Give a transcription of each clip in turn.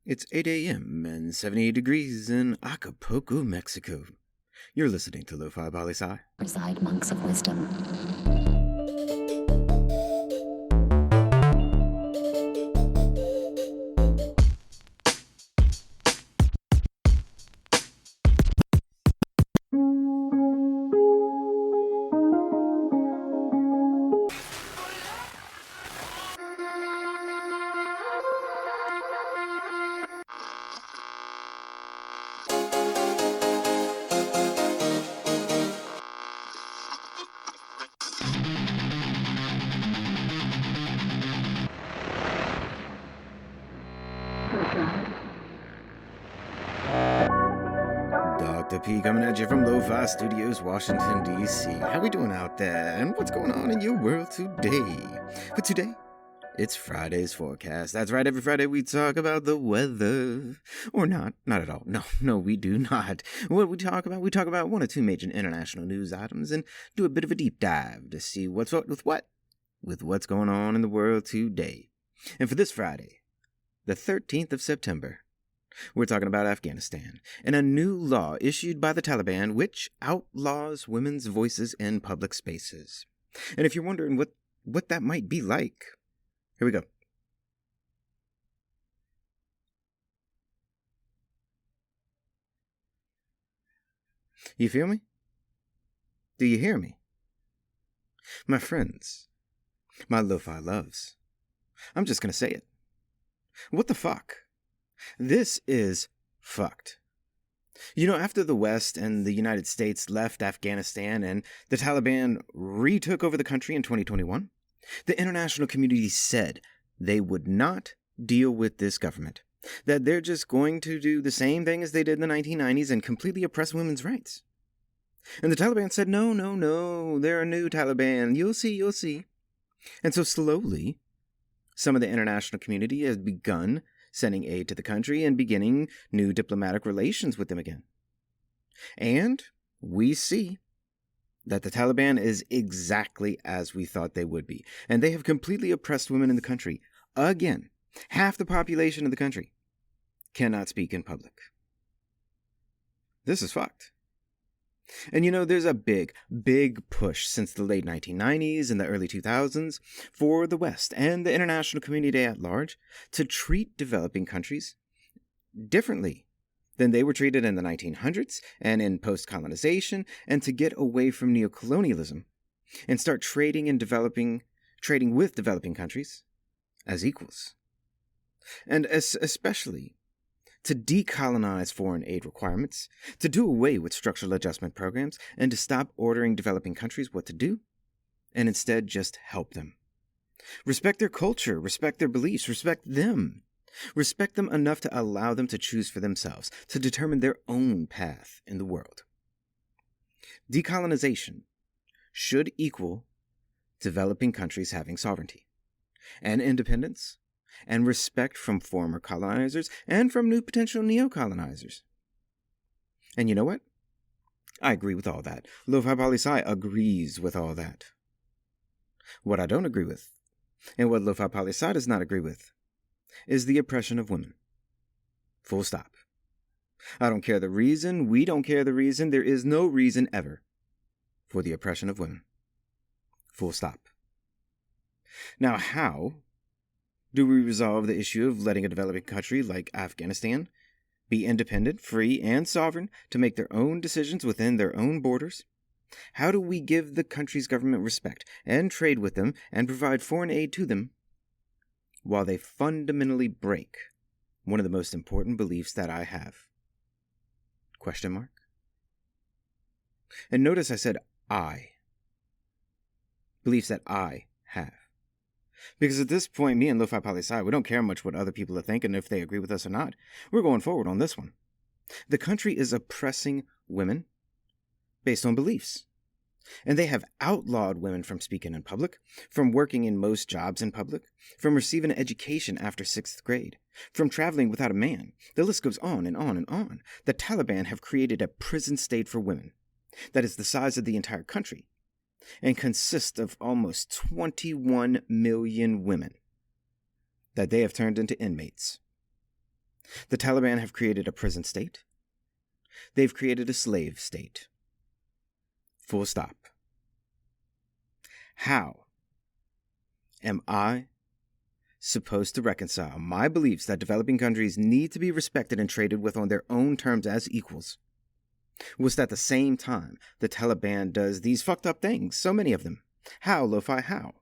It's 8 a.m. and 78 degrees in Acapulco, Mexico. You're listening to Lofi Poli Sci. Reside monks of wisdom. Dr. P coming at you from Lo-Fi Studios, Washington, D.C. How we doing out there? And what's going on in your world today? For today, it's Friday's forecast. That's right, every Friday we talk about the weather. Or not at all. No, we do not. What we talk about one or two major international news items and do a bit of a deep dive to see what's up with what's going on in the world today. And for this Friday, the 13th of September, we're talking about Afghanistan and a new law issued by the Taliban which outlaws women's voices in public spaces. And if you're wondering what that might be like, here we go. You feel me? Do you hear me? My friends, my lo-fi loves, I'm just going to say it. What the fuck? This is fucked. You know, after the West and the United States left Afghanistan and the Taliban retook over the country in 2021, the international community said they would not deal with this government, that they're just going to do the same thing as they did in the 1990s and completely oppress women's rights. And the Taliban said, no, they're a new Taliban. You'll see. And so slowly, some of the international community has begun sending aid to the country and beginning new diplomatic relations with them again. And we see that the Taliban is exactly as we thought they would be. And they have completely oppressed women in the country. Again, half the population of the country cannot speak in public. This is fucked. And you know, there's a big push since the late 1990s and the early 2000s for the West and the international community at large to treat developing countries differently than they were treated in the 1900s and in post-colonization, and to get away from neocolonialism and start trading with developing countries as equals. And especially to decolonize foreign aid requirements, to do away with structural adjustment programs, and to stop ordering developing countries what to do, and instead just help them. Respect their culture, respect their beliefs, respect them. Respect them enough to allow them to choose for themselves, to determine their own path in the world. Decolonization should equal developing countries having sovereignty and independence, and respect from former colonizers and from new potential neo-colonizers. And you know what? I agree with all that. Lofi Poli Sci agrees with all that. What I don't agree with, and what Lofi Poli Sci does not agree with, is the oppression of women. Full stop. I don't care the reason, we don't care the reason, there is no reason ever for the oppression of women. Full stop. Now, how do we resolve the issue of letting a developing country like Afghanistan be independent, free, and sovereign to make their own decisions within their own borders? How do we give the country's government respect and trade with them and provide foreign aid to them while they fundamentally break one of the most important beliefs that I have? Question mark? And notice I said I. Beliefs that I have. Because at this point, me and Lofi Poli Sci, we don't care much what other people are thinking, if they agree with us or not. We're going forward on this one. The country is oppressing women based on beliefs. And they have outlawed women from speaking in public, from working in most jobs in public, from receiving an education after 6th grade, from traveling without a man. The list goes on and on and on. The Taliban have created a prison state for women that is the size of the entire country, and consists of almost 21 million women that they have turned into inmates. The Taliban have created a prison state. They've created a slave state. Full stop. How am I supposed to reconcile my beliefs that developing countries need to be respected and traded with on their own terms as equals, whilst at the same time the Taliban does these fucked up things, so many of them? How, Lofi, how?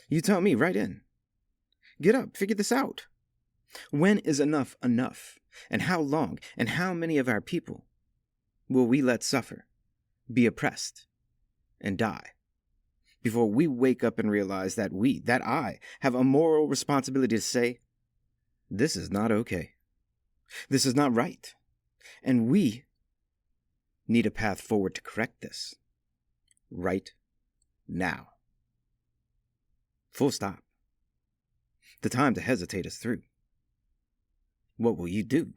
You tell me, right in. Get up, figure this out. When is enough enough? And how long and how many of our people will we let suffer, be oppressed, and die before we wake up and realize that I, have a moral responsibility to say, this is not okay. This is not right. And we need a path forward to correct this. Right now. Full stop. The time to hesitate is through. What will you do?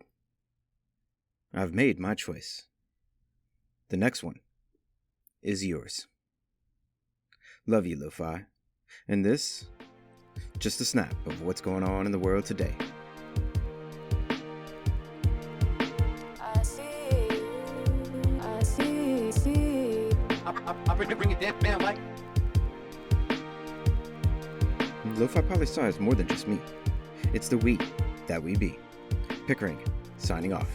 I've made my choice. The next one is yours. Love you, Lofi. And this, just a snap of what's going on in the world today. I'll bring it down, like. Lofi Poli Sci is more than just me. It's the we that we be. Pickering, signing off.